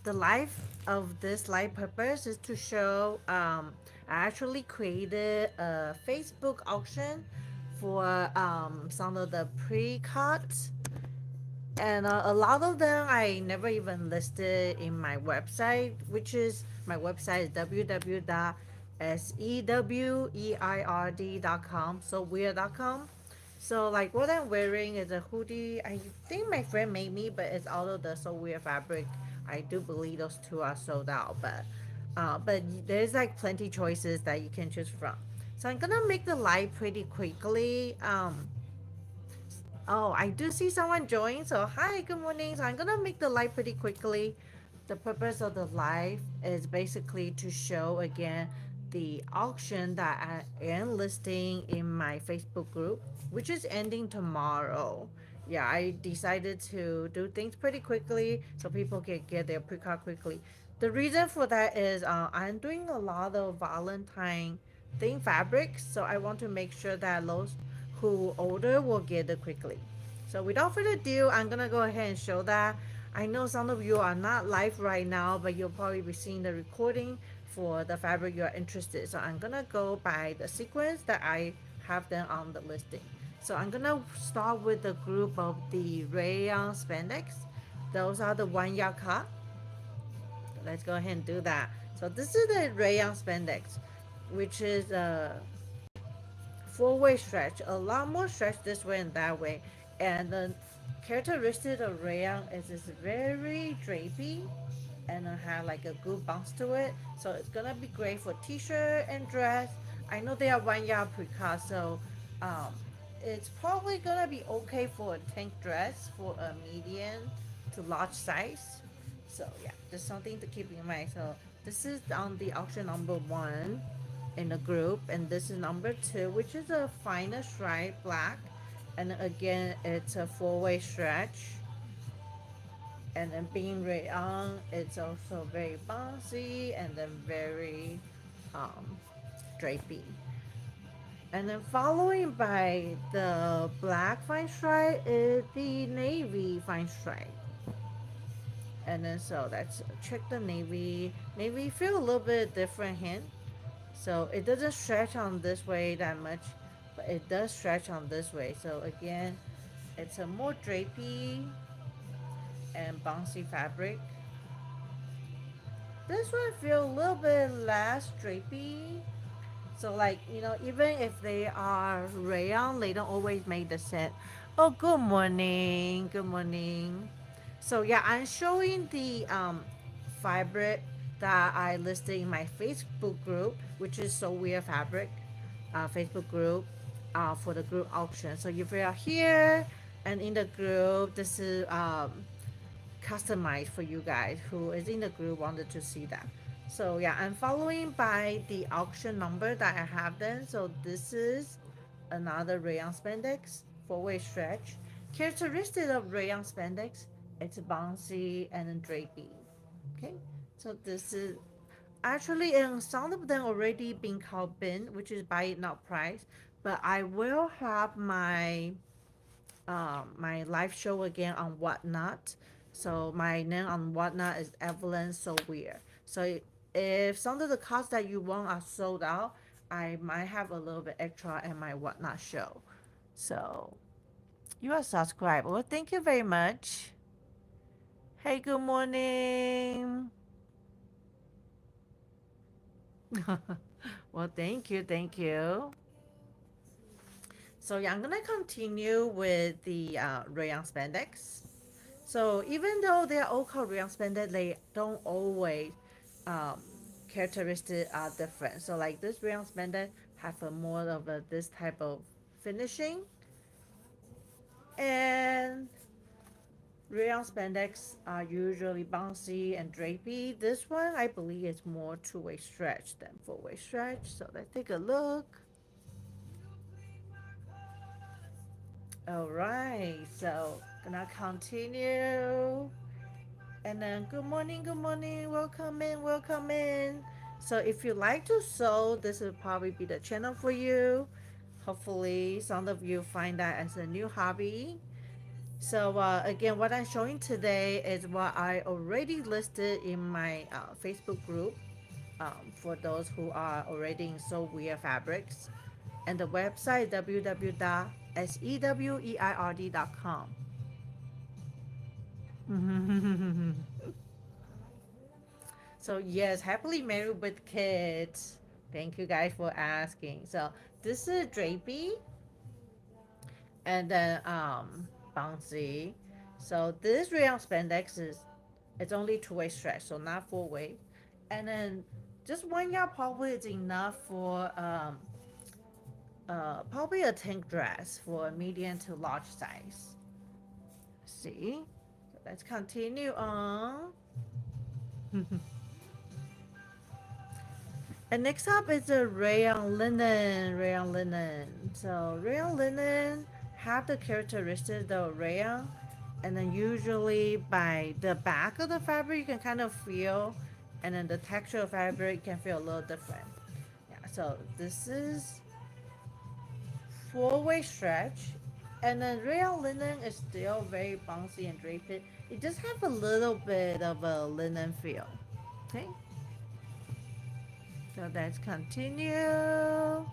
the life of this live purpose is to show I actually created a Facebook auction for some of the pre-cuts, and a lot of them I never even listed in my website, which is my website is www.seweird.com, so weird.com. So like what I'm wearing is a hoodie. I think my friend made me, but it's out of the So Weird fabric. I do believe those two are sold out, but there's like plenty choices that you can choose from. So I'm gonna make the live pretty quickly. Oh, I do see someone join. So, hi, good morning. So, I'm gonna make the live pretty quickly. The purpose of the live is basically to show again the auction that I am listing in my Facebook group, which is ending tomorrow. Yeah, I decided to do things pretty quickly so people can get their pre-card quickly. The reason for that is I'm doing a lot of Valentine theme fabrics, so I want to make sure that those who order will get it quickly. So without further ado, I'm gonna go ahead and show that. I know some of you are not live right now, but you'll probably be seeing the recording for the fabric you are interested. So I'm gonna go by the sequence that I have them on the listing. So I'm gonna start with the group of the rayon spandex. Those are the 1 yard cut. Let's go ahead and do that. So this is the rayon spandex, which is a four-way stretch, a lot more stretch this way and that way. And the characteristic of rayon is it's very drapey and it have like a good bounce to it. So it's gonna be great for t-shirt and dress. I know they are 1 yard precast, so um, it's probably gonna be okay for a tank dress for a medium to large size. So yeah, just something to keep in mind. So this is on the auction number one in the group, and this is number two, which is a finer stripe black, and again it's a four-way stretch. And then being rayon, it's also very bouncy and then very um, drapey. And then following by the black fine stripe is the navy fine stripe. And then so that's check the navy. Navy feel a little bit different hint. So it doesn't stretch on this way that much, but it does stretch on this way. So again, it's a more drapey and bouncy fabric. This one feel a little bit less drapey. So like, even if they are rayon, they don't always make the set. Oh, good morning. Good morning. So yeah, I'm showing the fabric that I listed in my Facebook group, which is So Weird Fabric Facebook group for the group auction. So if you are here and in the group, this is customized for you guys who is in the group wanted to see that. So yeah, I'm following by the auction number that I have then. So this is another rayon spandex four-way stretch. Characteristic of rayon spandex, it's bouncy and drapey. Okay, so this is actually, and some of them already been called bin, which is buy it not price. But I will have my live show again on Whatnot. So my name on Whatnot is Evelyn So Weird. So if some of the costs that you want are sold out, I might have a little bit extra in my Whatnot show. So you are subscribed. Well, thank you very much. Hey, good morning. Well, thank you, thank you. So yeah, I'm gonna continue with the rayon spandex. So even though they're all called rayon spandex, they don't always um, characteristics are different. So like this rayon spandex have a more of a this type of finishing, and rayon spandex are usually bouncy and drapey. This one I believe is more two-way stretch than four-way stretch. So let's take a look. All right, so gonna continue. And then good morning, welcome in, welcome in. So if you like to sew, this will probably be the channel for you. Hopefully some of you find that as a new hobby. So again, what I'm showing today is what I already listed in my Facebook group for those who are already in Seweird Fabrics, and the website www.seweird.com. So yes, happily married with kids. Thank you guys for asking. So this is drapey, and then bouncy. So this rayon spandex is it's only two-way stretch, so not four-way. And then just 1 yard probably is enough for probably a tank dress for a medium to large size. See, so let's continue on. And next up is the rayon linen. Rayon linen. So rayon linen have the characteristics of rayon, and then usually by the back of the fabric you can kind of feel, and then the texture of fabric can feel a little different. Yeah. So this is four-way stretch, and then rayon linen is still very bouncy and draped. It just have a little bit of a linen feel. Okay. So let's continue.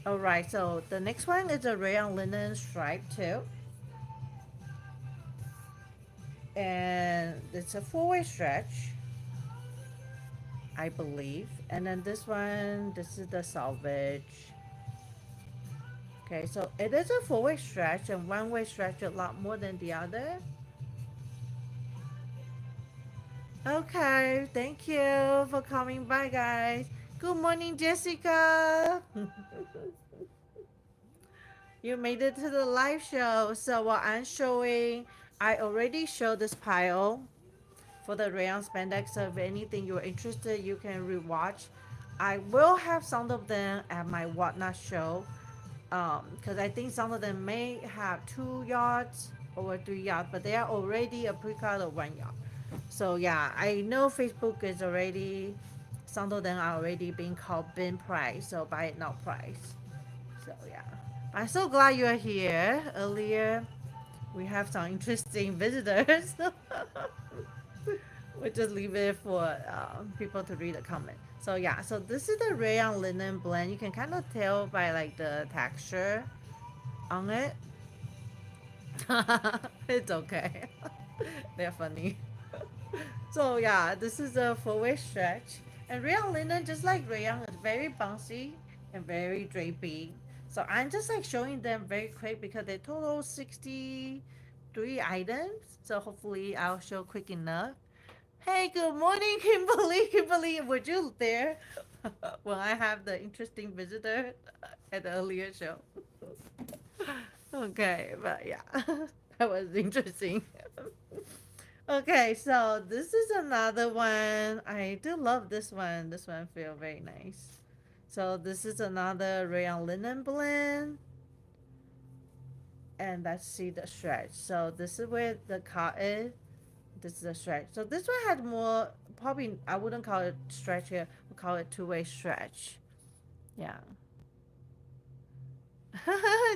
All right, so the next one is a rayon linen stripe too, and it's a four-way stretch, I believe. And then this one, this is the salvage. Okay, so it is a four-way stretch and one-way stretch a lot more than the other. Okay, thank you for coming by, guys. Good morning, Jessica. You made it to the live show. So what I'm showing, I already showed this pile for the rayon spandex. So if anything you're interested, you can rewatch. I will have some of them at my whatnot show, because I think some of them may have 2 yards or 3 yards, but they are already a pre-cut of 1 yard. So yeah, I know Facebook is already, some of them are already being called bin price, so buy it now price. So yeah, I'm so glad you're here. Earlier we have some interesting visitors. We just leave it for people to read the comment. So yeah, so this is the rayon linen blend. You can kind of tell by like the texture on it. It's okay. They're funny. So yeah, this is a four-way stretch. And rayon linen, just like rayon, is very bouncy and very drapey. So I'm just like showing them very quick because they total 63 items. So hopefully I'll show quick enough. Hey, good morning, Kimberly. Kimberly, were you there when I have the interesting visitor at the earlier show? Okay, but yeah, that was interesting. Okay, so this is another one. I do love this one. This one feel very nice. So this is another rayon linen blend, and let's see the stretch. So this is where the cut is. This is a stretch. So this one had more. Probably I wouldn't call it stretch here. We'll call it two-way stretch. Yeah.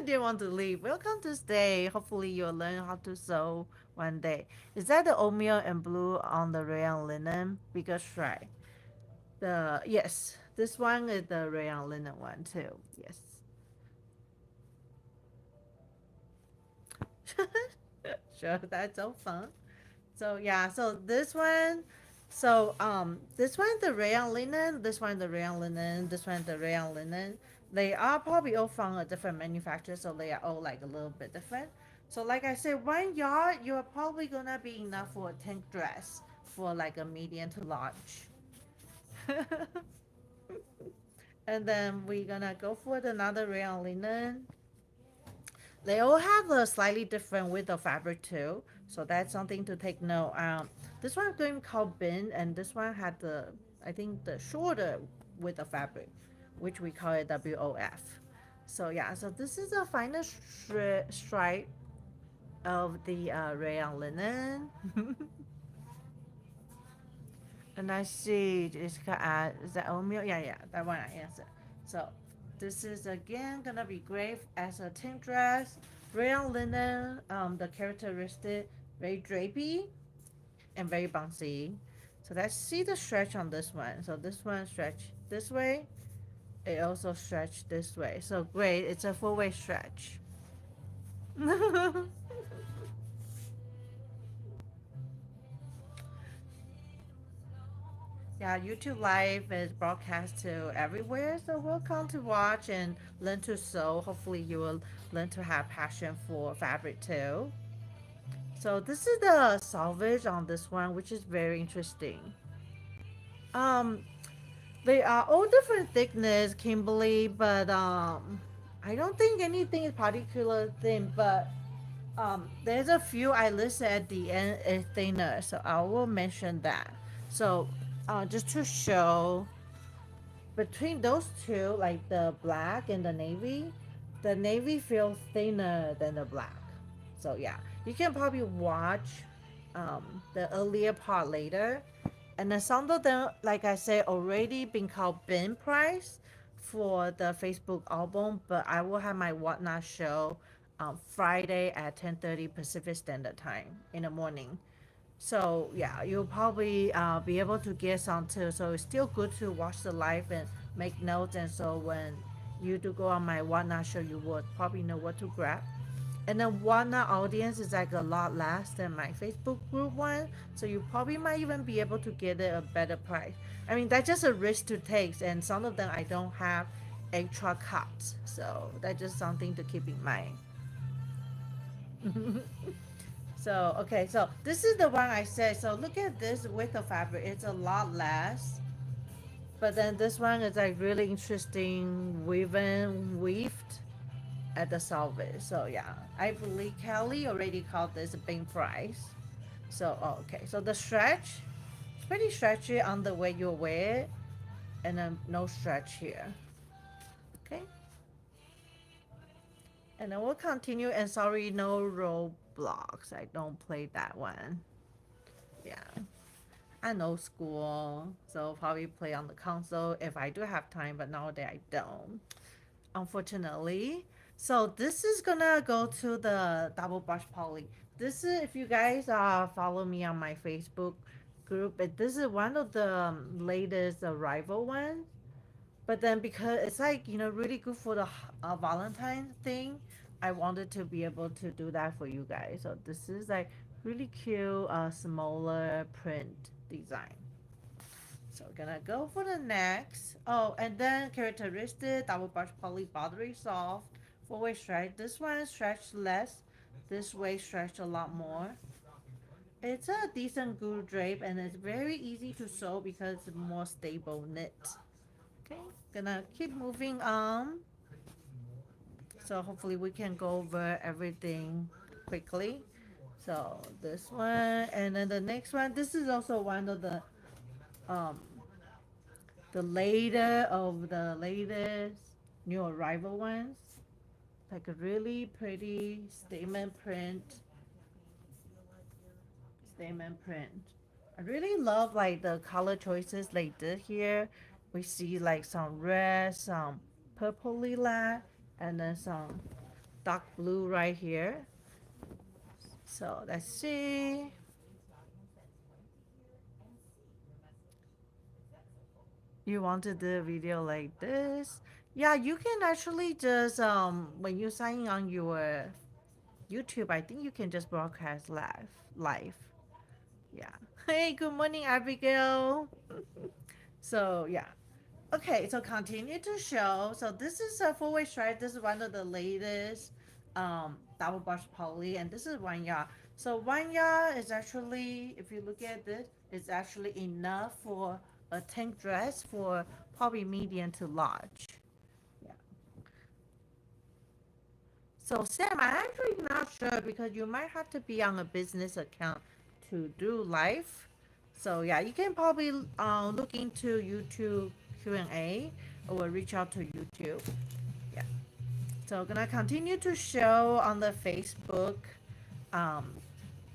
Didn't want to leave. Welcome to stay. Hopefully you'll learn how to sew one day. Is that the oatmeal and blue on the rayon linen? Because try. The yes, this one is the rayon linen one too. Yes. Sure, that's so fun. So yeah, so this one, this one the rayon linen, this one the rayon linen, this one the rayon linen. They are probably all from a different manufacturer, so they are all like a little bit different. So like I said, 1 yard you're probably gonna be enough for a tank dress for like a medium to large. And then we're gonna go for another rayon linen. They all have a slightly different width of fabric too, so that's something to take note. This one going called bin, and this one had the, I think the shorter width of fabric, which we call it WOF. So yeah, so this is the final stripe of the rayon linen. And I see Jessica is that oatmeal? Yeah, yeah, that one I answered. So this is again gonna be great as a tank dress, rayon linen. The characteristic very drapey and very bouncy. So let's see the stretch on this one. So this one stretch this way. It also stretch this way. So great. It's a full-way stretch. Yeah, YouTube Live is broadcast to everywhere, so welcome to watch and learn to sew. Hopefully, you will learn to have passion for fabric too. So this is the salvage on this one, which is very interesting. Um, they are all different thickness, Kimberly, but I don't think anything is particular thin, but there's a few I listed at the end is thinner, so I will mention that. So, just to show between those two, like the black and the navy feels thinner than the black. So yeah, you can probably watch the earlier part later. And then some of them, like I said, already been called bin price for the Facebook album, but I will have my whatnot show Friday at 10:30 Pacific Standard Time in the morning. So yeah, you'll probably be able to get some too. So it's still good to watch the live and make notes. And so when you do go on my whatnot show, you would probably know what to grab. And then whatnot audience is like a lot less than my Facebook group one. So you probably might even be able to get it a better price. I mean, that's just a risk to take. And some of them I don't have extra cuts. So that's just something to keep in mind. So, okay, so this is the one I said. So look at this width of fabric. It's a lot less. But then this one is like really interesting woven weaved at the salvage. So yeah, I believe Kelly already called this a big price. So, oh, okay. So the stretch, it's pretty stretchy on the way you wear it. And then no stretch here. Okay. And then we'll continue. And sorry, no roadblocks. I don't play that one. Yeah. I know school, so probably play on the console if I do have time, but nowadays I don't, unfortunately. So this is gonna go to the double brush poly. This is if you guys follow me on my Facebook group, but this is one of the latest arrival ones. But then because it's like really good for the Valentine thing, I wanted to be able to do that for you guys. So this is like really cute, smaller print design. So we're gonna go for the next. Oh, and then characteristic double brush poly buttery soft four-way stretch. This one stretched less. This way stretched a lot more. It's a decent glue drape and it's very easy to sew because it's more stable knit. Okay, gonna keep moving on. So hopefully we can go over everything quickly. So this one and then the next one. This is also one of um the latest new arrival ones. Like a really pretty statement print. I really love like the color choices they did here. We see like some red, some purple lilac, and then some dark blue right here. So let's see. You want to do a video like this? Yeah, you can actually just when you sign on your YouTube, I think you can just broadcast live. Yeah. Hey, good morning, Abigail. So yeah. Okay, so continue to show. So this is a four-way stretch. This is one of the latest double brush poly, and this is 1 yard. So 1 yard is actually, if you look at this, it's actually enough for a tank dress for probably medium to large. Yeah. So Sam, I'm actually not sure because you might have to be on a business account to do live. So yeah, you can probably look into YouTube Q&A or reach out to YouTube. Yeah. So gonna continue to show on the Facebook um,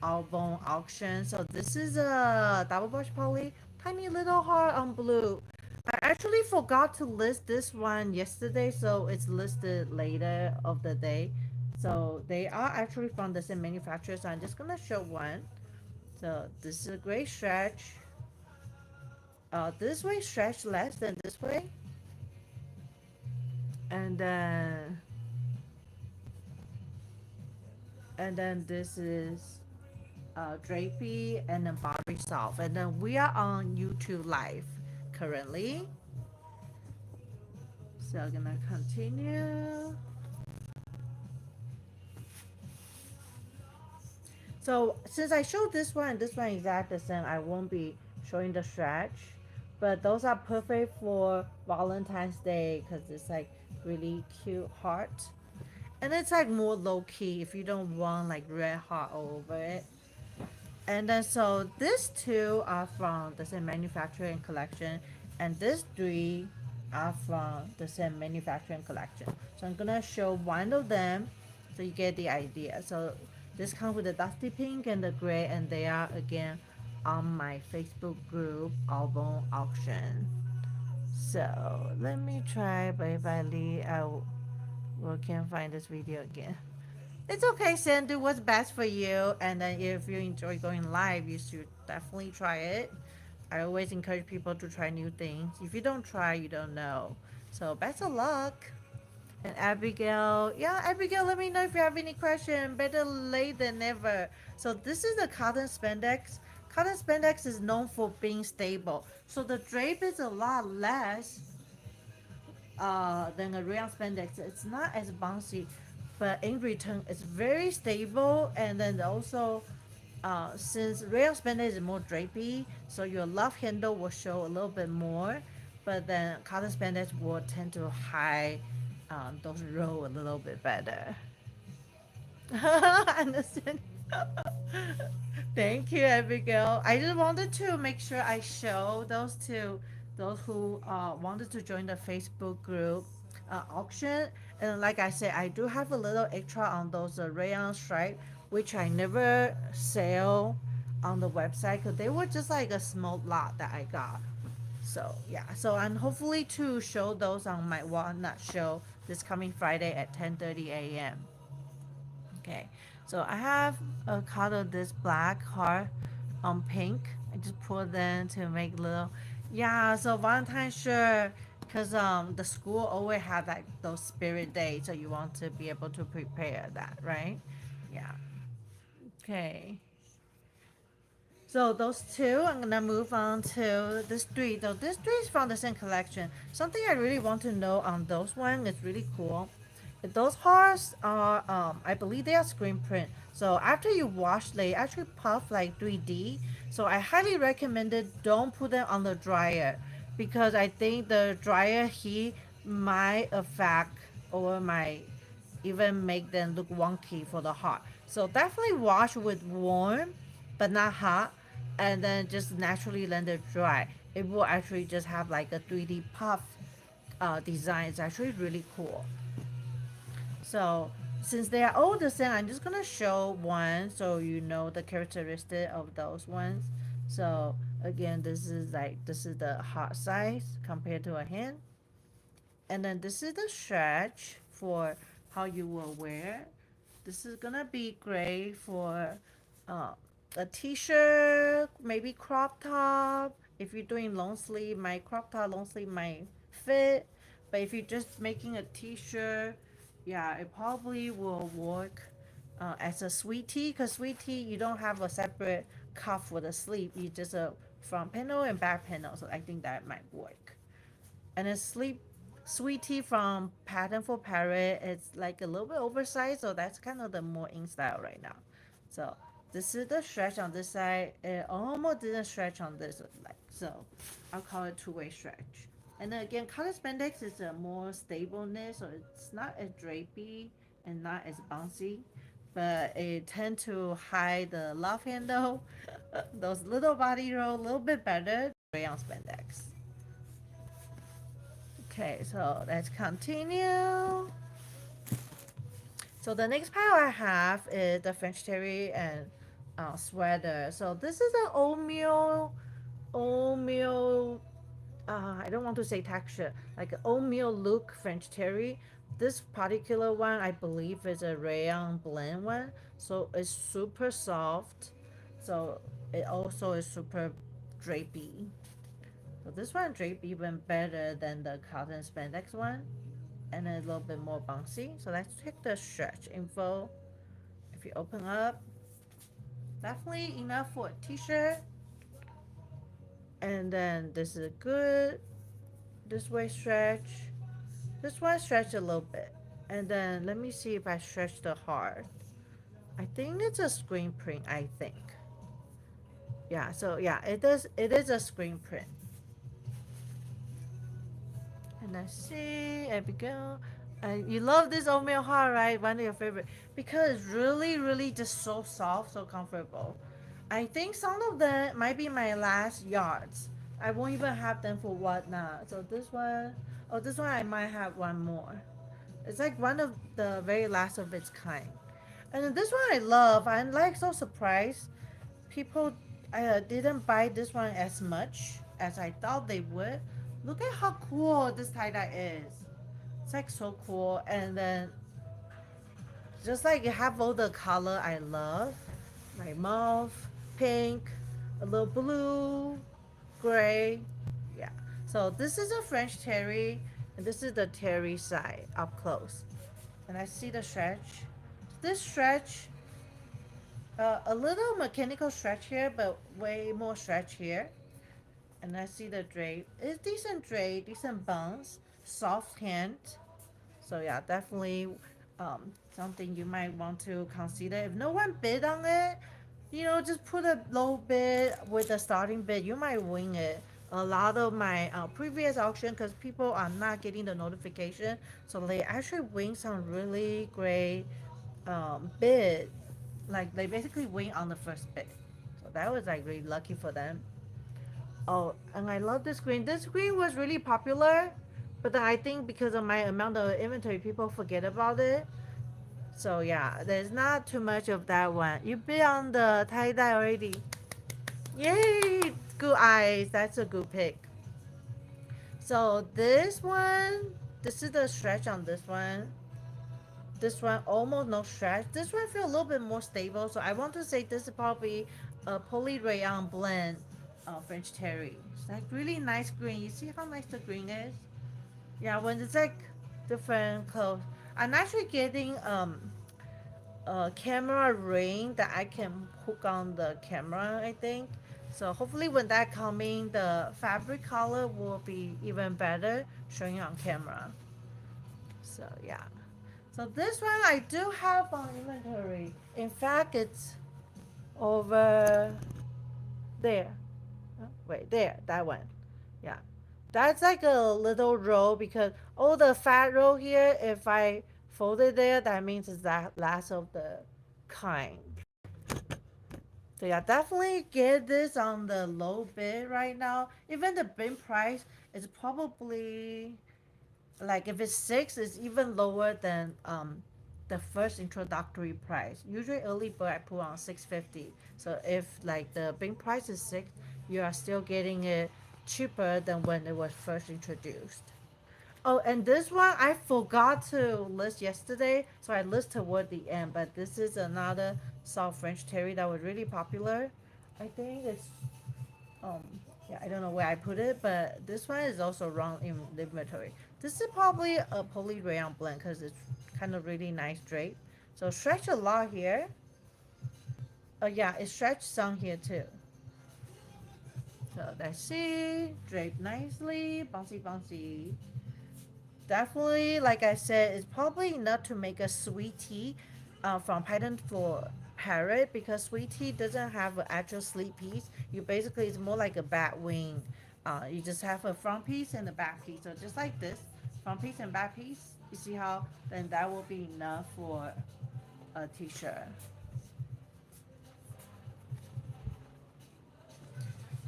album auction. So this is a double brush poly, tiny little heart on blue. I actually forgot to list this one yesterday, so it's listed later of the day. So they are actually from the same manufacturer, so I'm just gonna show one. So this is a great stretch. This way stretch less than this way, and then this is drapey and then body soft, and then we are on YouTube live currently. So I'm gonna continue. So since I showed this one and this one exact the same, I won't be showing the stretch. But those are perfect for Valentine's Day because it's like really cute heart. And it's like more low key if you don't want like red heart all over it. And then so these two are from the same manufacturing collection, and these three are from the same manufacturing collection. So I'm gonna show one of them so you get the idea. So this comes with the dusty pink and the gray, and they are again on my Facebook group album auction. So let me try, but if I leave, can't find this video again. It's okay, Sam. Do what's best for you. And then if you enjoy going live, you should definitely try it. I always encourage people to try new things. If you don't try, you don't know. So best of luck. And Abigail, yeah, Abigail, let me know if you have any question. Better late than never. So this is the cotton spandex. Cotton spandex is known for being stable. So the drape is a lot less than a rayon spandex. It's not as bouncy, but in return, it's very stable. And then also, since rayon spandex is more drapey, so your love handle will show a little bit more, but then cotton spandex will tend to hide those row a little bit better. Understand? Thank you, Abigail. I just wanted to make sure I show those to those who wanted to join the Facebook group auction. And like I said, I do have a little extra on those rayon stripe, which I never sell on the website because they were just like a small lot that I got. So yeah, so I'm hopefully to show those on my walnut show this coming Friday at 10:30 a.m. Okay, so I have a card of this black heart on pink. I just put them to make little, yeah. So Valentine's sure, cause the school always have like those spirit days, so you want to be able to prepare that, right? Yeah. Okay. So those two, I'm gonna move on to this three. Though this three is from the same collection. Something I really want to know on those one is really cool. Those hearts are, I believe they are screen print. So after you wash, they actually puff like 3D. So I highly recommend it. Don't put them on the dryer because I think the dryer heat might affect or might even make them look wonky for the hot. So definitely wash with warm, but not hot, and then just naturally let it dry. It will actually just have like a 3D puff design. It's actually really cool. So since they are all the same, I'm just gonna show one so you know the characteristic of those ones. So again, this is the heart size compared to a hand, and then this is the stretch for how you will wear. This is gonna be great for uh, a t-shirt, maybe crop top. If you're doing long sleeve, my crop top long sleeve might fit. But if you're just making a t-shirt, yeah, it probably will work as a sweet tea. Cause sweet tea, you don't have a separate cuff for the sleeve. You just a front panel and back panel. So I think that might work. And then sweet tea from Pattern for Parrot. It's like a little bit oversized, so that's kind of the more in style right now. So this is the stretch on this side. It almost didn't stretch on this, like so. I'll call it two-way stretch. And then again, color spandex is a more stableness, so it's not as drapey and not as bouncy, but it tend to hide the love handle, those little body roll a little bit better. Rayon spandex. Okay, so let's continue. So the next pile I have is the French terry and sweater. So this is an oatmeal I don't want to say texture, like oatmeal look French terry. This particular one, I believe, is a rayon blend one, so it's super soft. So it also is super drapey. So this one drape even better than the cotton spandex one, and a little bit more bouncy. So let's check the stretch info. If you open up, definitely enough for a t-shirt. And then this is a good this way stretch. This one stretch a little bit. And then let me see if I stretch the heart. I think it's a screen print, I think. Yeah, so yeah, it is a screen print. And let's see, Abigail. You love this oatmeal heart, right? One of your favorite. Because it's really, really just so soft, so comfortable. I think some of them might be my last yards. I won't even have them for what now. So this one, oh, this one I might have one more. It's like one of the very last of its kind. And then this one I love. I'm like so surprised. People didn't buy this one as much as I thought they would. Look at how cool this tie dye is. It's like so cool. And then just like you have all the color I love, like mauve, pink, a little blue, gray. Yeah. So this is a French terry, and this is the terry side up close. And I see the stretch. This stretch, a little mechanical stretch here, but way more stretch here. And I see the drape. It's decent drape, decent bounce, soft hand. So yeah, definitely something you might want to consider. If no one bid on it, just put a low bid with a starting bid. You might win it. A lot of my previous auction, because people are not getting the notification, so they actually win some really great bid. Like they basically win on the first bid. So that was like really lucky for them. Oh, and I love this screen. This screen was really popular, but then I think because of my amount of inventory, people forget about it. So yeah, there's not too much of that one. You bid on the tie dye already. Yay! Good eyes. That's a good pick. So this is the stretch on this one. This one almost no stretch. This one feel a little bit more stable. So I want to say this is probably a poly rayon blend French terry. It's like really nice green. You see how nice the green is? Yeah, when it's like different colors. I'm actually getting a camera ring that I can hook on the camera, I think. So hopefully when that coming, the fabric color will be even better showing on camera. So yeah. So this one I do have on inventory. In fact, it's over there. Wait, there, that one. Yeah. That's like a little roll because all the fat roll here, if I fold it there, that means it's that last of the kind. So yeah, definitely get this on the low bid right now. Even the bin price is probably like if it's six, it's even lower than the first introductory price. Usually early bird I put on 650. So if like the bin price is six, you are still getting it cheaper than when it was first introduced. Oh, and this one I forgot to list yesterday, so I list toward the end. But this is another soft French terry that was really popular. I think it's um yeah, I don't know where I put it, but this one is also wrong in the inventory. This is probably a poly rayon blend because it's kind of really nice drape. So stretch a lot here. Oh yeah, it stretched some here too. So let's see, drape nicely, bouncy bouncy. Definitely, like I said, it's probably enough to make a sweet tea from Python for parrot because sweet tea doesn't have an actual sleep piece. You basically, it's more like a bat wing. You just have a front piece and a back piece. So just like this, front piece and back piece. You see how? Then that will be enough for a t-shirt.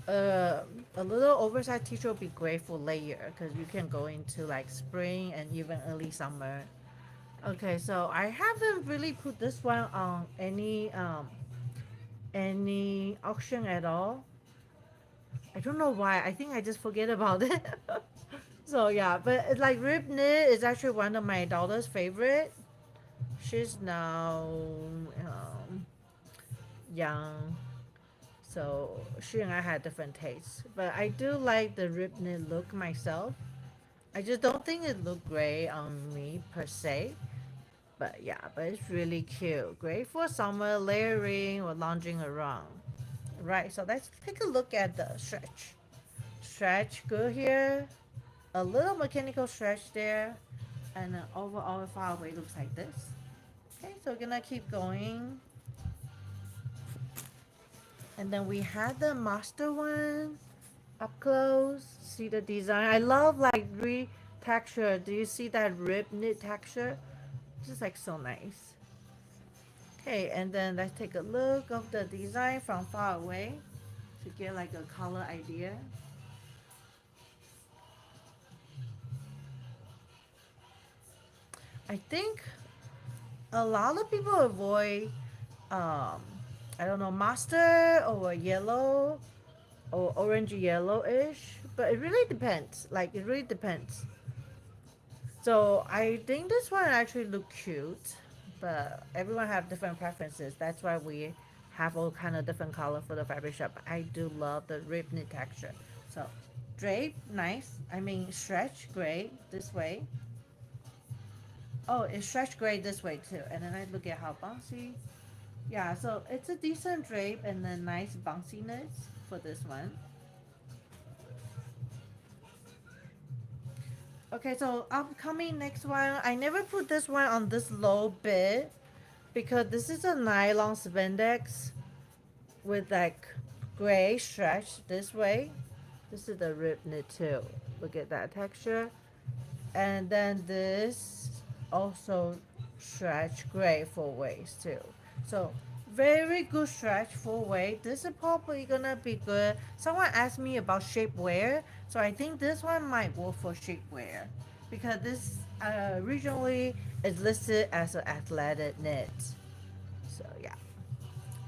Uh, a little oversized t-shirt would be great for layer because you can go into like spring and even early summer. Okay, so I haven't really put this one on any auction at all. I don't know why. I think I just forget about it. So yeah, but it's like rib knit is actually one of my daughter's favorite. She's now um, young, so she and I had different tastes. But I do like the rib knit look myself. I just don't think it looked great on me per se. But yeah, but it's really cute. Great for summer layering or lounging around. Right, so let's take a look at the stretch. Stretch good here. A little mechanical stretch there. And then overall far away looks like this. Okay, so we're gonna keep going. And then we had the master one up close. See the design. I love like texture. Do you see that rib knit texture? Just like so nice. Okay, and then let's take a look of the design from far away to get like a color idea. I think a lot of people avoid um I don't know, mustard or yellow or orange yellowish, but it really depends. Like it really depends. So I think this one actually look cute, but everyone have different preferences. That's why we have all kind of different color for the fabric shop. I do love the rib knit texture. So drape, nice. I mean stretch, great this way. Oh, it's stretch great this way too. And then I look at how bouncy. Yeah, so it's a decent drape and then nice bounciness for this one. Okay, so upcoming next one, I never put this one on this low bit because this is a nylon spandex with like gray stretch this way. This is the rib knit too. Look at that texture. And then this also stretch gray full waist too. So very good stretch full waist. This is probably gonna be good. Someone asked me about shapewear, so I think this one might work for shapewear because this originally is listed as an athletic knit. So yeah.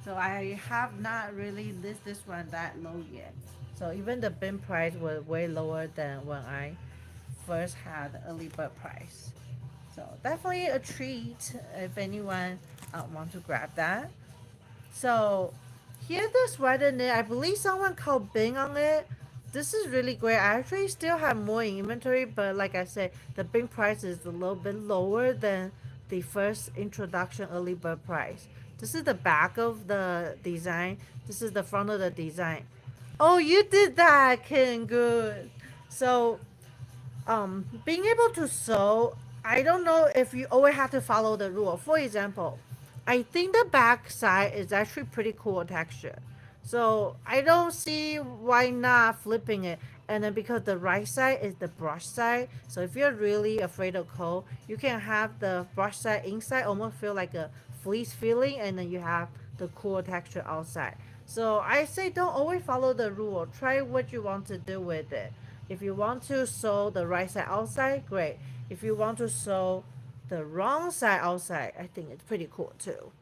So I have not really list this one that low yet. So even the bin price was way lower than when I first had the early bird price. So definitely a treat if anyone want to grab that. So here the sweater knit, I believe someone called Bing on it. This is really great. I actually still have more in inventory, but like I said, the Bing price is a little bit lower than the first introduction early bird price. This is the back of the design. This is the front of the design. Oh, you did that, Ken. Good. So being able to sew, I don't know if you always have to follow the rule. For example, I think the back side is actually pretty cool texture, so I don't see why not flipping it. And then because the right side is the brush side, so if you're really afraid of cold, you can have the brush side inside almost feel like a fleece feeling, and then you have the cool texture outside. So I say don't always follow the rule. Try what you want to do with it. If you want to sew the right side outside, great. If you want to sew the wrong side outside, I think it's pretty cool too.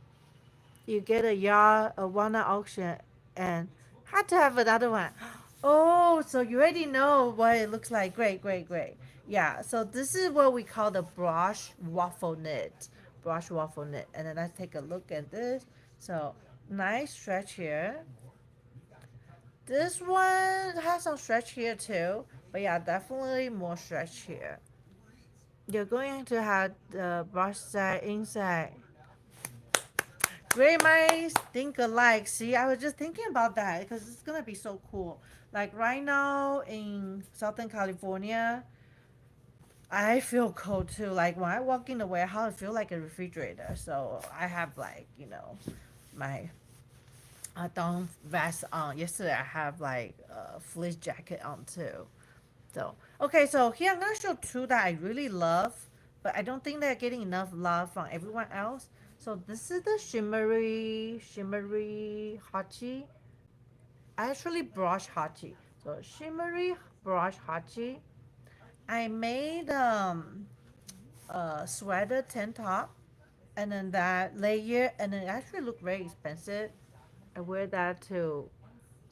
You get a yard, a walnut auction, and had to have another one. Oh, so you already know what it looks like. Great, great, great. Yeah, so this is what we call the brush waffle knit. Brush waffle knit. And then let's take a look at this. So nice stretch here. This one has some stretch here too, but yeah, definitely more stretch here. You're going to have the brush side inside. Great minds think alike. See, I was just thinking about that because it's gonna be so cool. Like right now in Southern California, I feel cold too. Like when I walk in the warehouse, I feel like a refrigerator. So I have like, my down vest on. Yesterday I have like a fleece jacket on too. So okay, so here I'm gonna show two that I really love, but I don't think they're getting enough love from everyone else. So this is the shimmery hachi. I actually brush hachi. So shimmery brush hachi. I made a sweater tank top, and then that layer, and it actually looked very expensive. I wear that to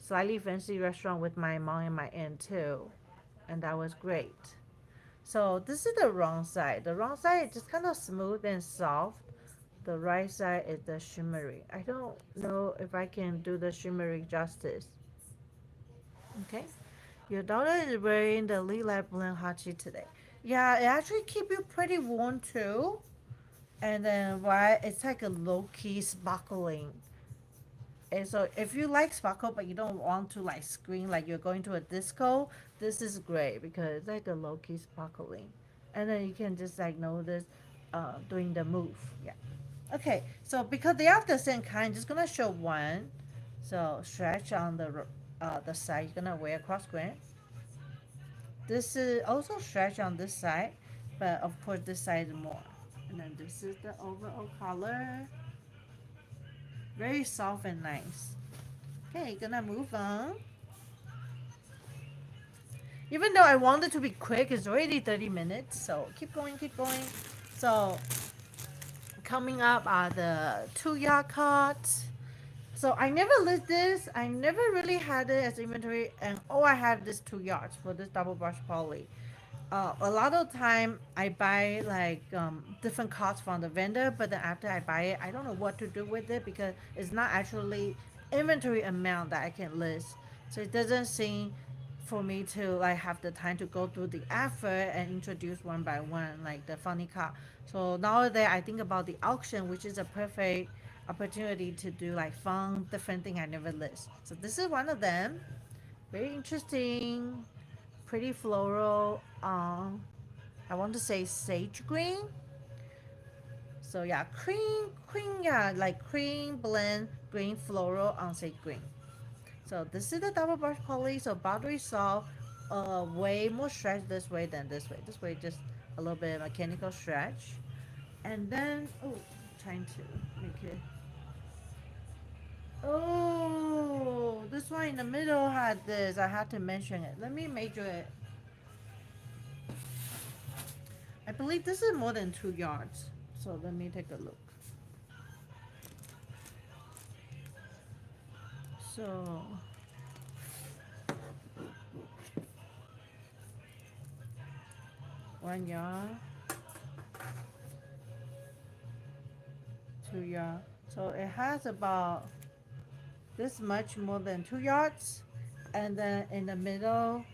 slightly fancy restaurant with my mom and my aunt too, and that was great. So this is the wrong side. The wrong side is just kind of smooth and soft. The right side is the shimmery. I don't know if I can do the shimmery justice. Okay. Your daughter is wearing the lilac blend hachi today. Yeah, it actually keep you pretty warm too. And then why it's like a low key sparkling. And so if you like sparkle but you don't want to like scream like you're going to a disco, this is great because it's like a low key sparkling. And then you can just like notice doing the move. Yeah. Okay, so because they are the same kind, just gonna show one. So stretch on the side you're gonna wear cross grain. This is also stretch on this side, but of course this side is more. And then this is the overall color. Very soft and nice. Okay, gonna move on. Even though I wanted to be quick, it's already 30 minutes, so keep going, keep going. So coming up are the 2 yard cards. So I never list this. I never really had it as inventory, and all I have is 2 yards for this double brush poly. A lot of time I buy like different cards from the vendor, but then after I buy it, I don't know what to do with it because it's not actually inventory amount that I can list. So it doesn't seem for me to like have the time to go through the effort and introduce one by one like the funny card. So nowadays I think about the auction, which is a perfect opportunity to do like fun different thing I never list. So this is one of them. Very interesting, pretty floral. I want to say sage green. So yeah, cream, yeah, like cream blend green floral on sage green. So this is the double brush poly. So boundary soft, way more stretch this way than this way. This way just a little bit of mechanical stretch, and then trying to make it. Oh, this one in the middle had this. I had to mention it. Let me measure it. I believe this is more than 2 yards. So let me take a look. So 1 yard, 2 yard. So it has about this much more than 2 yards. And then in the middle,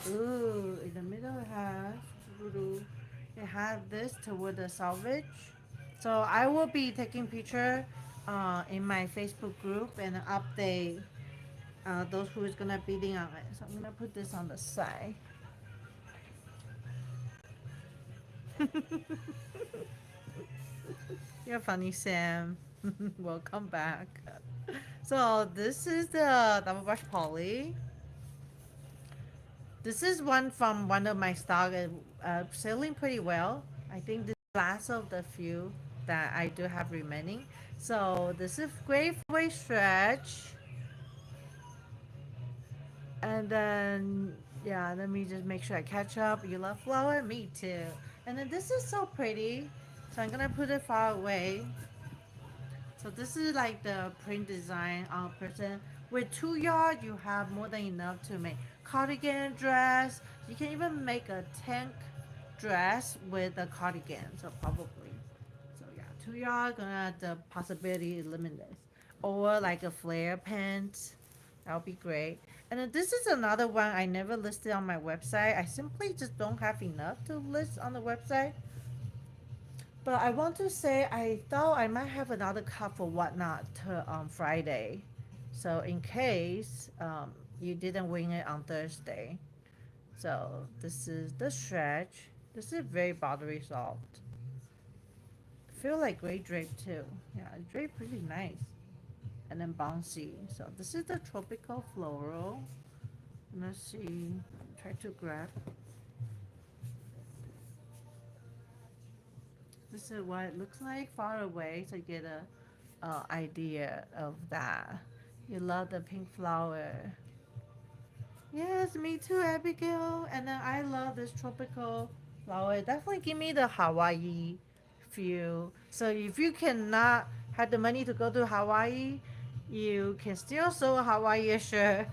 in the middle it has this toward the salvage. So I will be taking picture in my Facebook group and update those who is gonna bidding on it. So I'm gonna put this on the side. You're funny, Sam. Welcome back. So this is the double brush poly. This is one from one of my stock selling pretty well. I think this last of the few that I do have remaining. So this is great for a stretch. And then yeah, let me just make sure I catch up. You love flower? Me too. And then this is so pretty. So I'm gonna put it far away. So this is like the print design on a person. With 2 yards, you have more than enough to make cardigan dress. You can even make a tank dress with a cardigan. So probably. So yeah, 2 yards gonna the possibility is limitless. Or like a flare pants. That would be great. And then this is another one I never listed on my website. I simply just don't have enough to list on the website. But I want to say I thought I might have another cup for whatnot on Friday. So in case you didn't win it on Thursday. So this is the stretch. This is very buttery soft. Feel like great drape too. Yeah, drape pretty nice. And then bouncy. So this is the tropical floral. Let's see. Try to grab. This is what it looks like far away, so you get a idea of that. You love the pink flower. Yes, me too, Abigail. And then I love this tropical flower. It definitely give me the Hawaii feel. So if you cannot have the money to go to Hawaii, You can still sew a Hawaii shirt.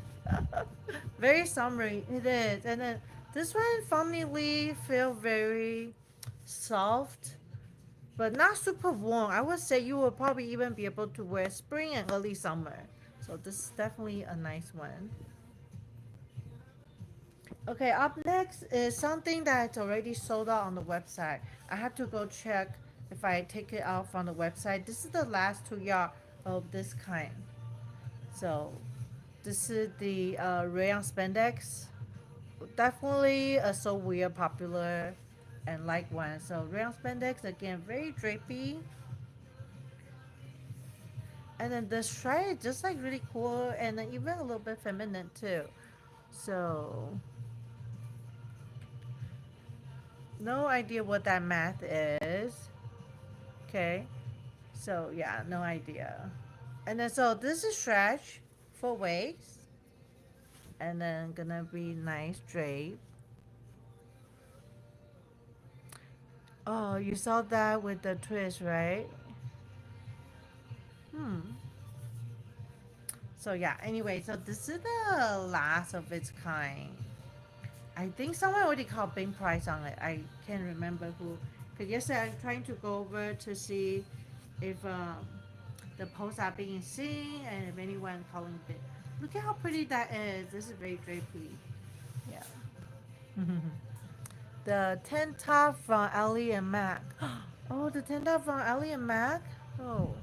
Very summery, it is. And then this one funnily feel very soft, but not super warm. I would say you will probably even be able to wear spring and early summer. So this is definitely a nice one. Okay, up next is something that's already sold out on the website. I have to go check if I take it out from the website. This is the last 2 yard of this kind. So this is the rayon spandex. Definitely a so weird, popular, and like one. So rayon spandex again, very drapey, and then the stripe is just like really cool, and then even a little bit feminine too. So no idea what that math is. Okay, so yeah, no idea. And then so this is stretch for waist, and then gonna be nice drape. Oh, you saw that with the twist, right? Hmm. So yeah, anyway, so this is the last of its kind. I think someone already called Bing Price on it. I can't remember who. Because yesterday I'm trying to go over to see if the posts are being seen and if anyone calling it. Look at how pretty that is. This is very drapey. Yeah. The tank top from Ellie and Mac. Oh, the tank top from Ellie and Mac? Oh,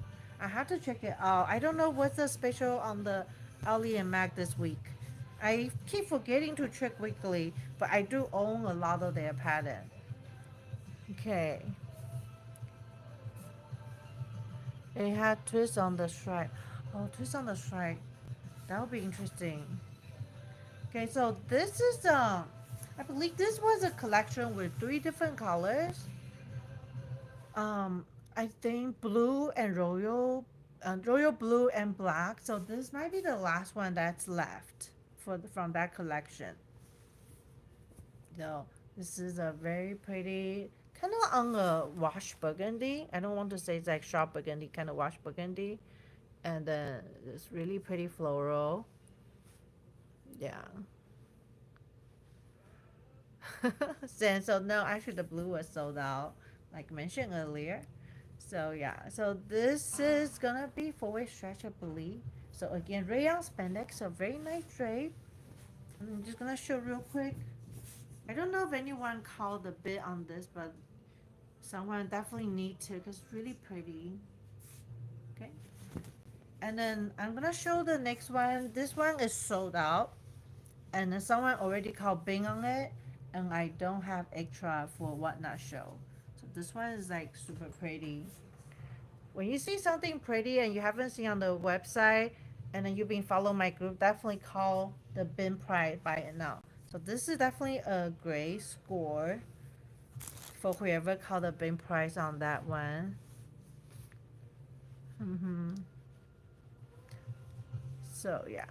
I have to check it out. I don't know what's the special on the Ellie and Mac this week. I keep forgetting to check weekly, but I do own a lot of their pattern. Okay. It had twist on the stripe. Oh, twist on the stripe. That would be interesting. Okay, so this is I believe this was a collection with 3 different colors. Um, I think blue and royal blue and black. So this might be the last one that's left from that collection. So this is a very pretty, kind of on a wash burgundy. I don't want to say it's like sharp burgundy, kind of wash burgundy, and then it's really pretty floral. Yeah. So no, actually the blue was sold out, like mentioned earlier. So yeah, so this is gonna be 4-way stretch, I believe. So again, rayon spandex, a very nice drape. I'm just gonna show real quick. I don't know if anyone called a bid on this, but someone definitely need to because it's really pretty. Okay, and then I'm gonna show the next one. This one is sold out, and then someone already called Bing on it, and I don't have extra for what not show. So this one is like super pretty. When you see something pretty and you haven't seen on the website, and then you've been following my group, definitely call the bin price by it now. So this is definitely a great score for whoever called the bin price on that one. So yeah.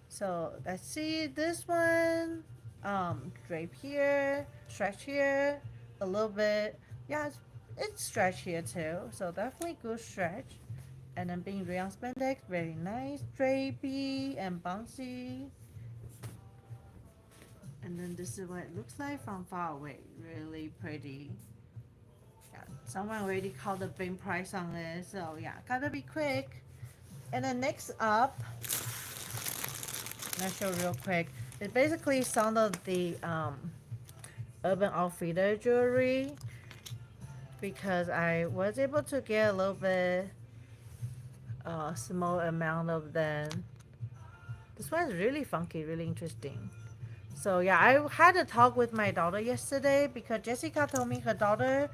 So let's see this one. Drape here, stretch here, a little bit. Yeah, it's stretch here too. So definitely good stretch. And then being rayon spandex, very nice, drapey and bouncy. And then this is what it looks like from far away. Really pretty. Yeah, someone already called the bin price on it, so yeah, gotta be quick. And then next up, let's show real quick. It's basically some of the Urban Outfitter jewelry because I was able to get a little bit small amount of them. This one is really funky, really interesting. So yeah, I had a talk with my daughter yesterday because Jessica told me her daughter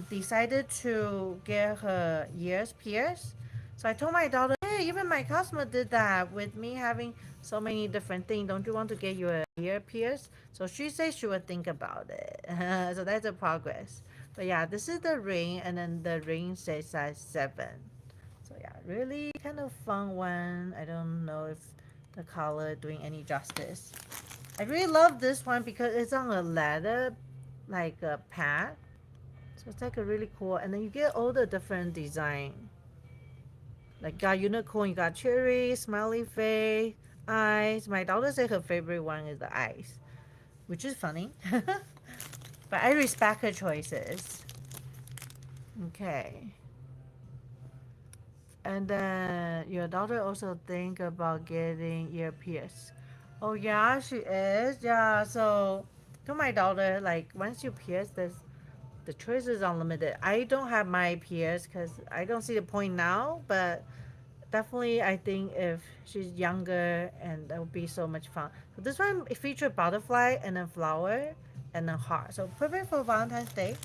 decided to get her ears pierced. So I told my daughter, hey, even my customer did that with me having so many different things. Don't you want to get your ear pierced? So she says she would think about it. So that's a progress. But yeah, this is the ring, and then the ring says size 7. So yeah, really kind of fun one. I don't know if the color doing any justice. I really love this one because it's on a leather, like a pad. So it's like a really cool, and then you get all the different design. Like got unicorn, you got cherry, smiley face, eyes. My daughter said her favorite one is the eyes, which is funny. But I respect her choices. Okay. And then your daughter also think about getting ear pierced. Oh yeah, she is. Yeah. So to my daughter, like once you pierce this, the choice is unlimited. I don't have my pierce because I don't see the point now. But definitely, I think if she's younger, and that would be so much fun. So this one featured butterfly and then flower and then heart. So perfect for Valentine's Day.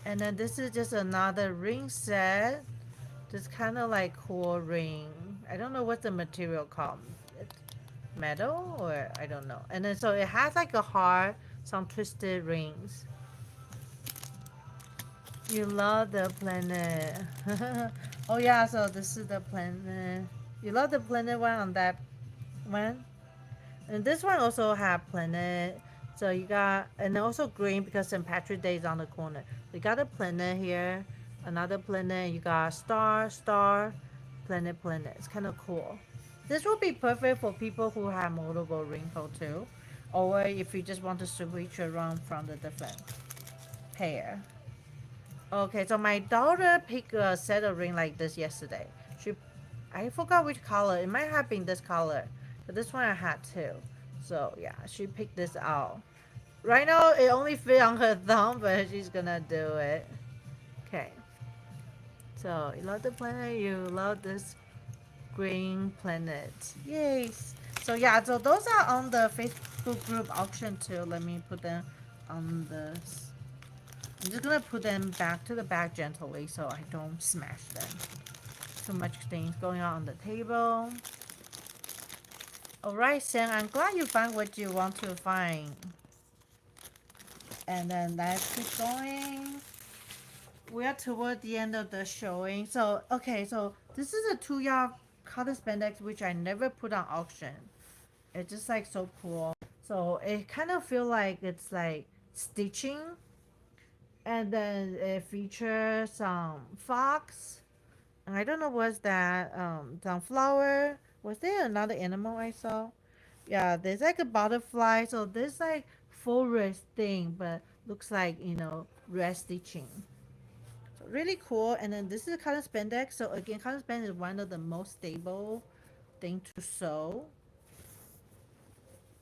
And then this is just another ring set. This kind of like cool ring. I don't know what the material called. It's metal or I don't know. And then so it has like a heart, some twisted rings. You love the planet. Oh yeah, so this is the planet. You love the planet one on that one. And this one also have planet. So you got, and also green because St. Patrick's Day is on the corner. You got a planet here, another planet. You got star, star, planet, planet. It's kind of cool. This will be perfect for people who have multiple wrinkle too, or if you just want to switch around from the different pair. Okay, so my daughter picked a set of ring like this yesterday. She, I forgot which color. It might have been this color, but this one I had too. So yeah, she picked this out. Right now it only fit on her thumb, but she's gonna do it. Okay. So you love the planet. You love this green planet. Yay! So yeah, so those are on the Facebook group auction too. Let me put them on this. I'm just gonna put them back to the back gently so I don't smash them. Too much things going on the table. Alright, Sam, I'm glad you found what you want to find. And then let's keep going. We are toward the end of the showing. So, okay, so this is a 2-yard cotton spandex which I never put on auction. It's just like so cool. So it kind of feel like it's like stitching. And then it features some fox. And I don't know what's that. Some flower. Was there another animal I saw? Yeah, there's like a butterfly. So there's like forest thing, but looks like red stitching. So really cool. And then this is cotton spandex. So again, cotton spandex is one of the most stable thing to sew.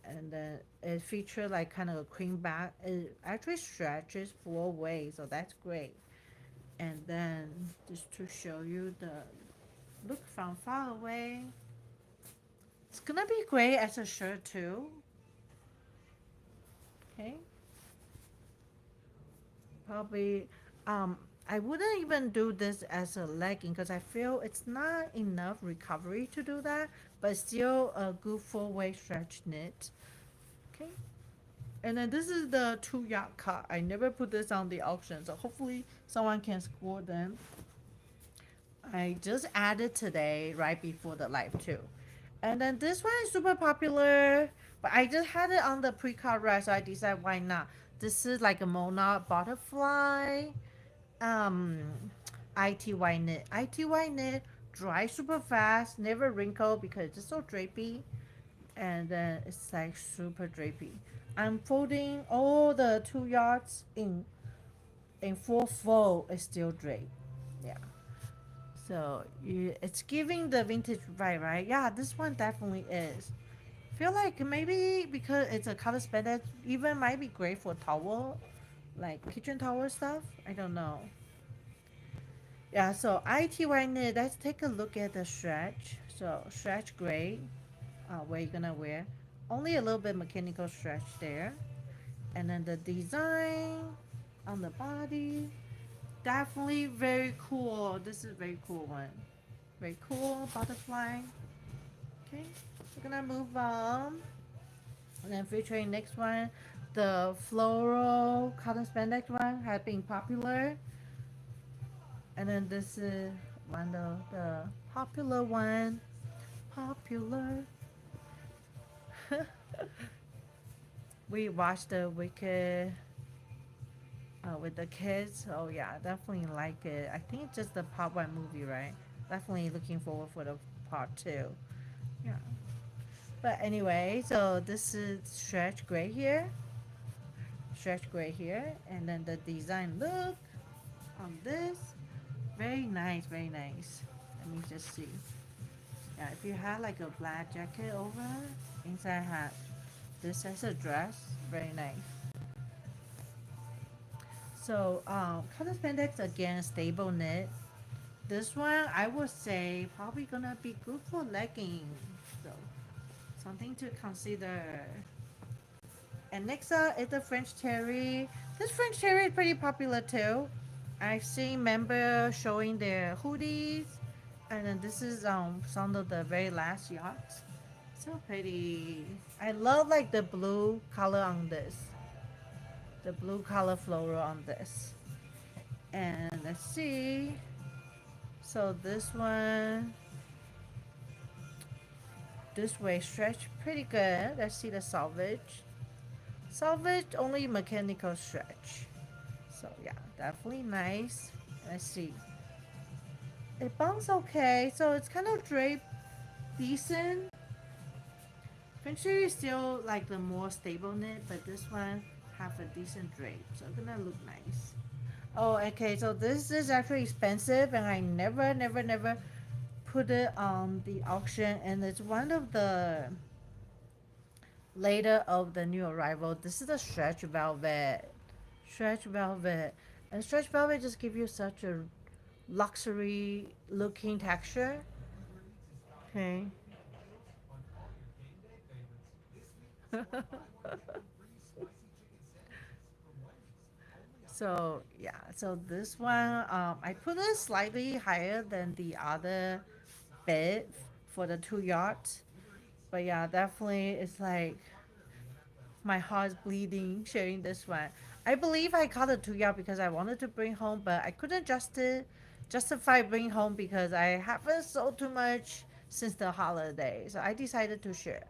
And then it features like kind of a cream back. It actually stretches 4 ways, so that's great. And then just to show you the look from far away. It's gonna be great as a shirt too. Okay. Probably I wouldn't even do this as a legging because I feel it's not enough recovery to do that, but still a good 4-way stretch knit. Okay. And then this is the 2-yard cut. I never put this on the auction, so hopefully someone can score them. I just added today right before the live too. And then this one is super popular, but I just had it on the pre-cut rack, so I decided why not. This is like a monarch butterfly. Um, ITY knit. ITY knit dry super fast, never wrinkle because it's just so drapey, and then it's like super drapey. I'm folding all the 2 yards in full fold. It's still drape. Yeah. So it's giving the vintage vibe, right? Yeah, this one definitely is. Feel like maybe because it's a color spandex, even might be great for towel, like kitchen towel stuff. I don't know. Yeah, so ITY knit. Let's take a look at the stretch. So stretch gray, where you're gonna wear. Only a little bit mechanical stretch there, and then the design on the body. Definitely very cool. This is very cool one. Very cool butterfly. Okay, we're gonna move on. And then featuring next one, the floral cotton spandex one has been popular. And then this is one of the popular one. Popular. We watched the Wicked with the kids. Oh yeah, definitely like it. I think it's just the Pop One movie, right? definitely looking forward for the part two. Yeah. But anyway, so this is stretch gray here, stretch gray here, and then the design look on this. Very nice, very nice. Let me just see. Yeah, if you had like a black jacket over, inside had this as a dress, very nice. So, cotton spandex again, stable knit. This one I would say probably gonna be good for leggings. So, something to consider. And next up is the French terry. This French terry is pretty popular too. I've seen members showing their hoodies, and then this is some of the very last yachts. So pretty. I love like the blue color on this, the blue color floral on this. And let's see. So this one, this way stretch pretty good. Let's see the salvage. Salvage only mechanical stretch. So yeah, definitely nice. Let's see. It bounces okay, so it's kind of draped decent. Finchy is still like the more stable knit, but this one have a decent drape, so it's gonna look nice. Oh, okay, so this is actually expensive, and I never put it on the auction, and it's one of the later of the new arrival. This is a stretch velvet, and stretch velvet just give you such a luxury looking texture. Okay. So yeah, so this one I put it slightly higher than the other bed for the 2 yards, but yeah, definitely it's like my heart's bleeding sharing this one. I believe I got a 2 yard because I wanted to bring home, but I couldn't justify bring home because I haven't sold too much since the holiday. So I decided to share,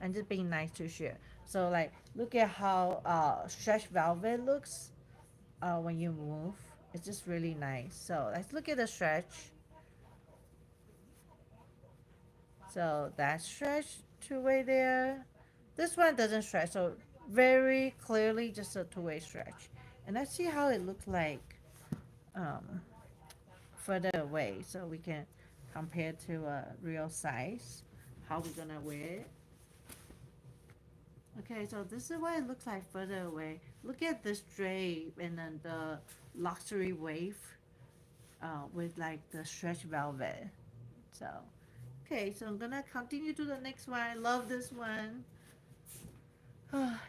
and just being nice to share. So like, look at how stretch velvet looks when you move. It's just really nice. So let's look at the stretch. So that stretch two-way there. This one doesn't stretch, so very clearly just a two-way stretch. And let's see how it looks like um, further away, so we can compare to a real size. How we're gonna wear it. Okay, so this is what it looks like further away. Look at this drape and then the luxury wave with like the stretch velvet. So, okay, so I'm gonna continue to the next one. I love this one.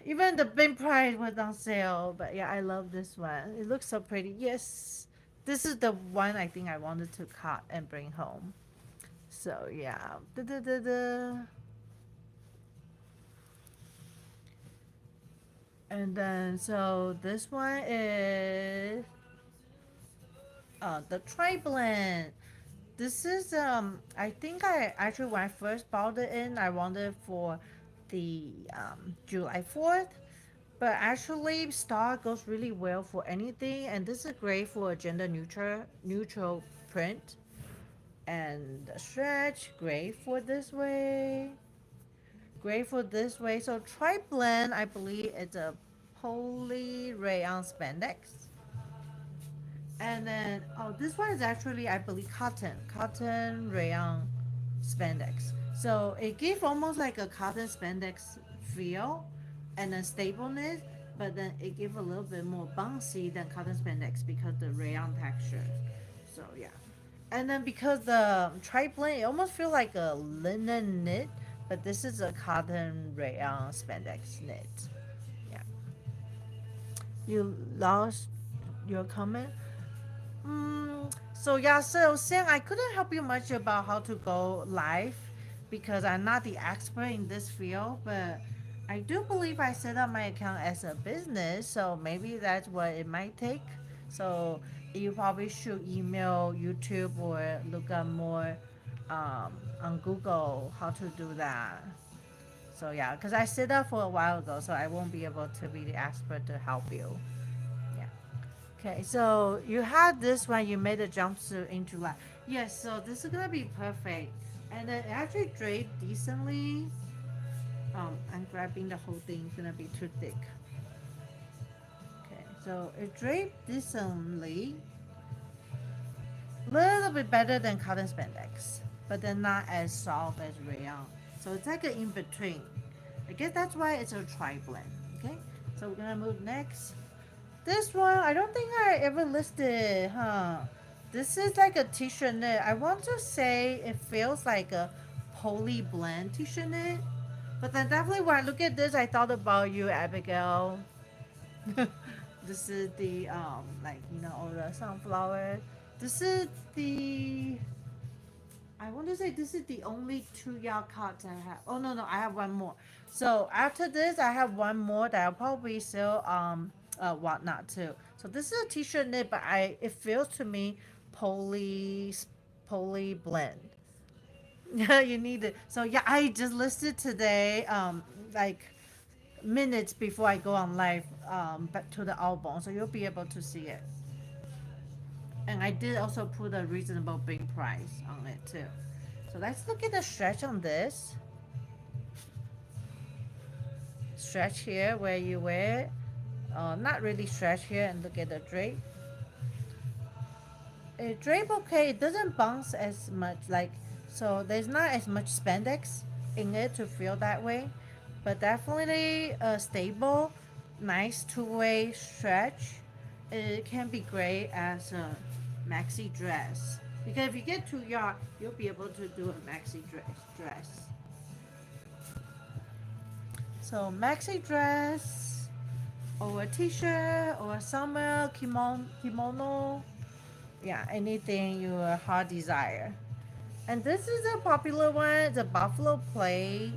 Even the bin price was on sale, but yeah, I love this one. It looks so pretty. Yes, this is the one I think I wanted to cut and bring home. So yeah, and then so this one is the tri blend. This is I think I actually when I first bought it in I wanted for the July 4th, but actually star goes really well for anything, and this is great for a gender neutral print, and the stretch great for this way, great for this way. So tri blend I believe it's a poly rayon spandex. And then, oh, this one is actually, I believe, cotton rayon spandex. So it gives almost like a cotton spandex feel and then stableness, but then it gives a little bit more bouncy than cotton spandex because the rayon texture. So yeah. And then because the tri-blend, it almost feels like a linen knit, but this is a cotton rayon spandex knit. Yeah. You lost your comment? So yeah, so Sam, I couldn't help you much about how to go live because I'm not the expert in this field, but I do believe I set up my account as a business, so maybe that's what it might take. So you probably should email YouTube or look up more on Google how to do that. So yeah, because I set up for a while ago, so I won't be able to be the expert to help you. Yeah. Okay, so you had this one. You made a jumpsuit in July. Yes, so this is gonna be perfect. And then it actually draped decently. I'm grabbing the whole thing, it's gonna be too thick. Okay, so it draped decently. Little bit better than cotton spandex, but then not as soft as rayon. So it's like an in between. I guess that's why it's a tri blend. Okay, so we're gonna move next. This one, I don't think I ever listed, huh? This is like a t-shirt knit. I want to say it feels like a poly blend t-shirt knit. But then definitely when I look at this, I thought about you, Abigail. This is the like all the sunflower. This is the I want to say this is the only 2 yard cards I have. Oh no, I have one more. So after this, I have one more that I'll probably sell whatnot too. So this is a t-shirt knit, but it feels to me poly poly blend. Yeah, you need it. So yeah, I just listed today like minutes before I go on live back to the album, so you'll be able to see it. And I did also put a reasonable big price on it too. So let's look at the stretch on this. Stretch here where you wear it. Not really stretch here, and look at the drape. It drape okay. It doesn't bounce as much, like, so there's not as much spandex in it to feel that way, but definitely stable, nice two-way stretch. It can be great as a maxi dress because if you get 2 yard, you'll be able to do a maxi dress. So maxi dress or a t-shirt or a summer kimono, yeah, anything your heart desire. And this is a popular one, the buffalo plate.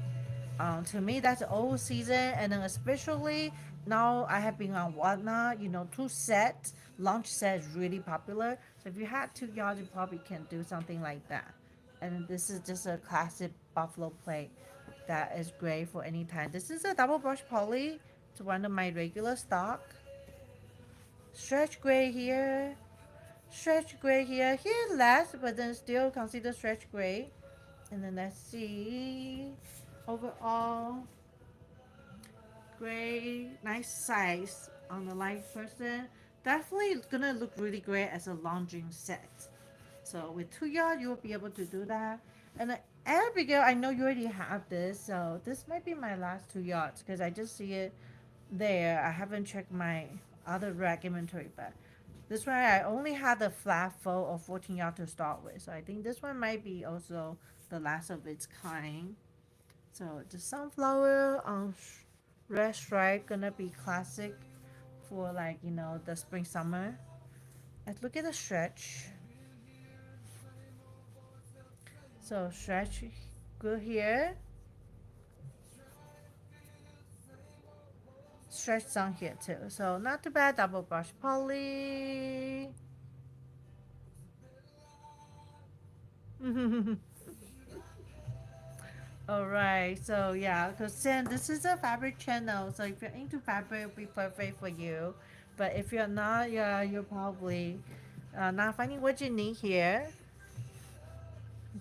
To me, that's old season, and then especially now I have been on whatnot. Two sets, lunch set is really popular. So if you had 2 yards, you probably can do something like that. And this is just a classic buffalo plate that is great for any time. This is a double brush poly. It's one of my regular stock. Stretch gray here, stretch gray here. Here less, but then still consider stretch gray. And then let's see. Overall, gray, nice size on the light person. Definitely gonna look really great as a lounging set. So with 2 yards, you will be able to do that. And Abigail, I know you already have this, so this might be my last 2 yards because I just see it there. I haven't checked my other rack inventory, but this one I only had the flat fold of 14 yard to start with. So I think this one might be also the last of its kind. So the sunflower on red stripe gonna be classic for like the spring summer. Let's look at the stretch. So stretch good here. Stretch some here too. So not too bad. Double brush poly. All right. So yeah, because then this is a fabric channel. So if you're into fabric, it'll be perfect for you. But if you're not, yeah, you're probably not finding what you need here.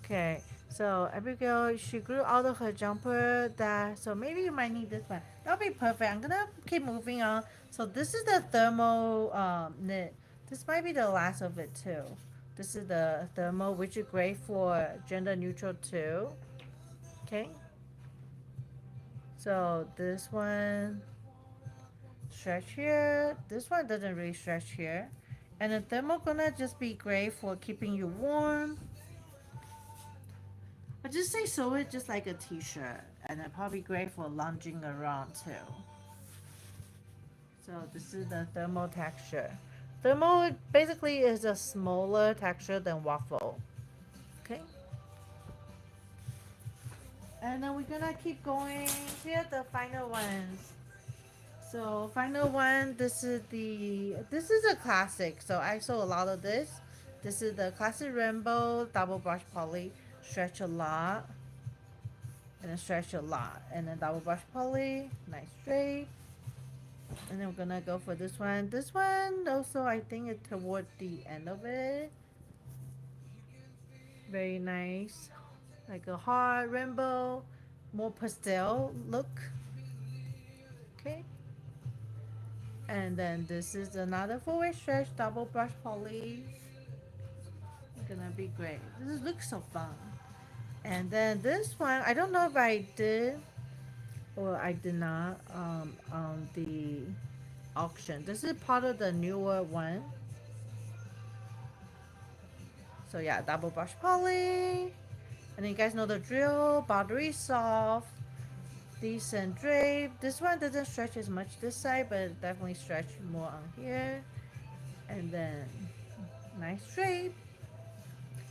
Okay, so Abigail, she grew out of her jumper that, so maybe you might need this one. That'll be perfect. I'm gonna keep moving on. So this is the thermal knit. This might be the last of it too. This is the thermal, which is great for gender neutral too. Okay, so this one stretch here. This one doesn't really stretch here. And the thermal gonna just be great for keeping you warm. I just say sew it just like a t-shirt, and then probably great for lounging around too. So this is the thermal texture. Thermal basically is a smaller texture than waffle. Okay. And then we're gonna keep going. Here are the final ones. So final one, this is a classic. So I saw a lot of this. This is the classic rainbow double brush poly. Stretch a lot. And then stretch a lot. And then double brush poly. Nice straight. And then we're gonna go for this one. This one also I think it's toward the end of it. Very nice. Like a heart, rainbow, more pastel look. Okay. And then this is another four-way stretch, double brush poly. Gonna be great. This looks so fun. And then this one, I don't know if I did or I did not on the auction. This is part of the newer one. So yeah, double brush poly. And you guys know the drill. Buttery soft. Decent drape. This one doesn't stretch as much this side, but it definitely stretch more on here. And then nice drape.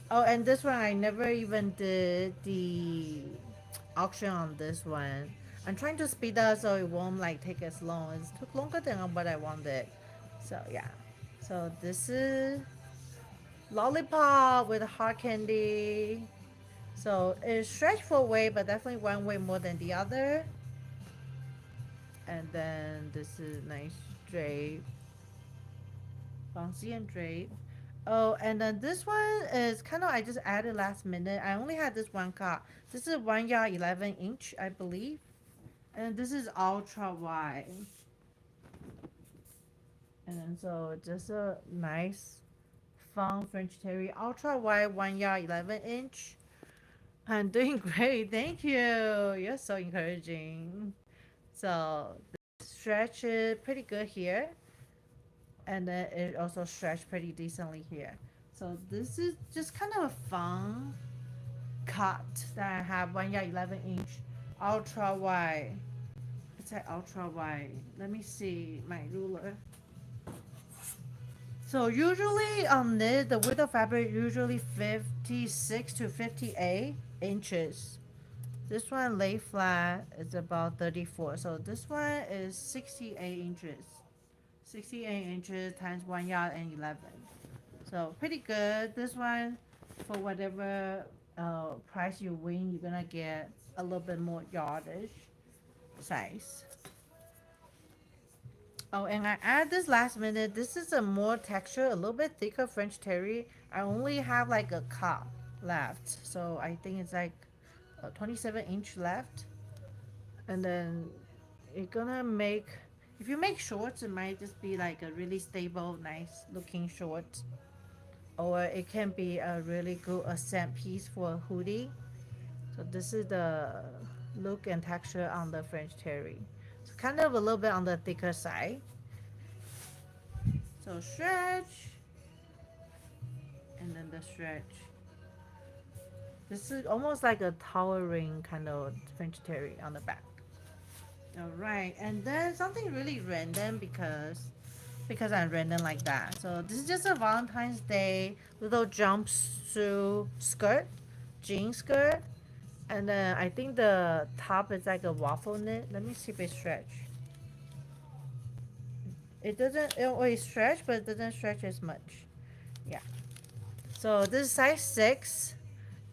Oh, and this one I never even did the auction on this one. I'm trying to speed up so it won't like take as long. It took longer than what I wanted. So yeah. So this is lollipop with hard candy. So it's stretched for weight, but definitely one way more than the other. And then this is nice drape, bouncy and drape. Oh, and then this one is kind of I just added last minute. I only had this one cut. This is 1 yard 11 inch, I believe, and this is ultra wide. And then so just a nice, fun French terry ultra wide 1 yard 11 inch. I'm doing great, thank you. You're so encouraging. So stretch it pretty good here, and then it also stretched pretty decently here. So this is just kind of a fun cut that I have 1 yard 11 inch ultra wide. It's like ultra wide. Let me see my ruler. So usually on this, the width of fabric usually 56 to 58 inches. This one lay flat is about 34. So this one is 68 inches. 68 inches times 1 yard and 11. So pretty good. This one, for whatever price you win, you're gonna get a little bit more yardage size. Oh, and I add this last minute. This is a more texture, a little bit thicker French terry. I only have like a cup left, so I think it's like a 27 inch left. And then you're gonna make, if you make shorts, it might just be like a really stable, nice looking short, or it can be a really good accent piece for a hoodie. So this is the look and texture on the French terry. It's kind of a little bit on the thicker side. So stretch, and then the stretch. This is almost like a towering kind of French terry on the back. All right, and then something really random because I'm random like that. So this is just a Valentine's Day little jumpsuit skirt, jean skirt, and then I think the top is like a waffle knit. Let me see if it stretch. It doesn't. It always stretch, but it doesn't stretch as much. Yeah. So this is size 6,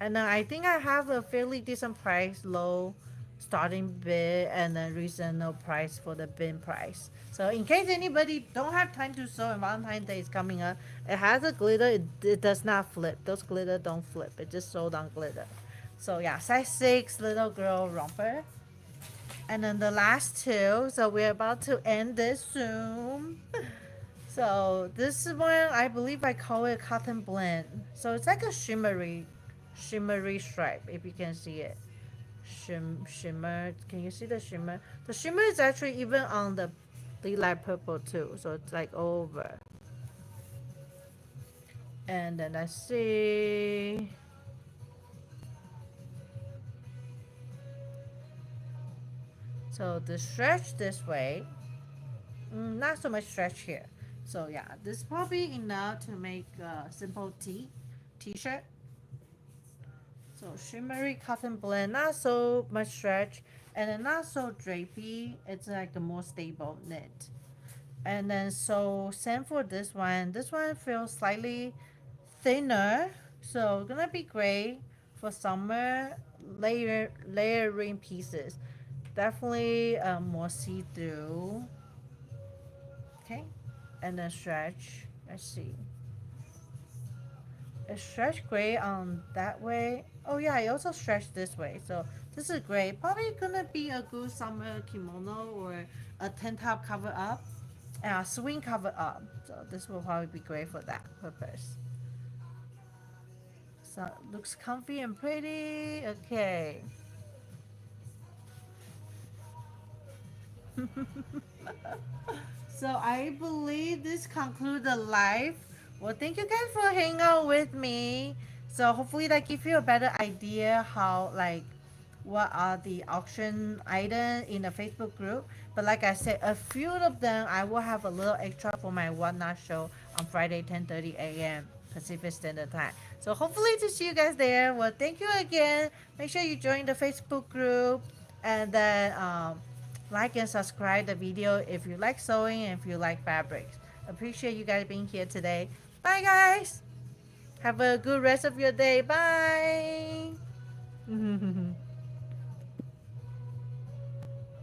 and then I think I have a fairly decent price, low starting bid, and then reasonable price for the bin price. So in case anybody don't have time to sew and Valentine's Day is coming up, it has a glitter. It does not flip. Those glitter don't flip. It just sewed on glitter. So yeah, size 6 little girl romper. And then the last two. So we're about to end this soon. So this one, I believe I call it cotton blend. So it's like a shimmery stripe, if you can see it. Shimmer. Can you see the shimmer? The shimmer is actually even on the light purple too. So it's like over. And then let's see. So the stretch this way, not so much stretch here. So yeah, this is probably enough to make a simple t-shirt. So shimmery cotton blend, not so much stretch, and then not so drapey. It's like a more stable knit. And then so same for this one. This one feels slightly thinner, so gonna be great for summer layering pieces. Definitely more see through. Okay, and then stretch. Let's see. it stretch great on that way. Oh yeah, it also stretch this way. So this is great. Probably gonna be a good summer kimono or a tank top cover up and a swing cover up. So this will probably be great for that purpose. So it looks comfy and pretty. Okay. So I believe this concludes the live. Well, thank you guys for hanging out with me. So hopefully that gives you a better idea how like what are the auction items in the Facebook group. But like I said, a few of them I will have a little extra for my whatnot show on Friday 10:30 a.m. Pacific Standard Time. So hopefully to see you guys there. Well, thank you again. Make sure you join the Facebook group and then like and subscribe the video if you like sewing and if you like fabrics. Appreciate you guys being here today. Bye guys. Have a good rest of your day. Bye.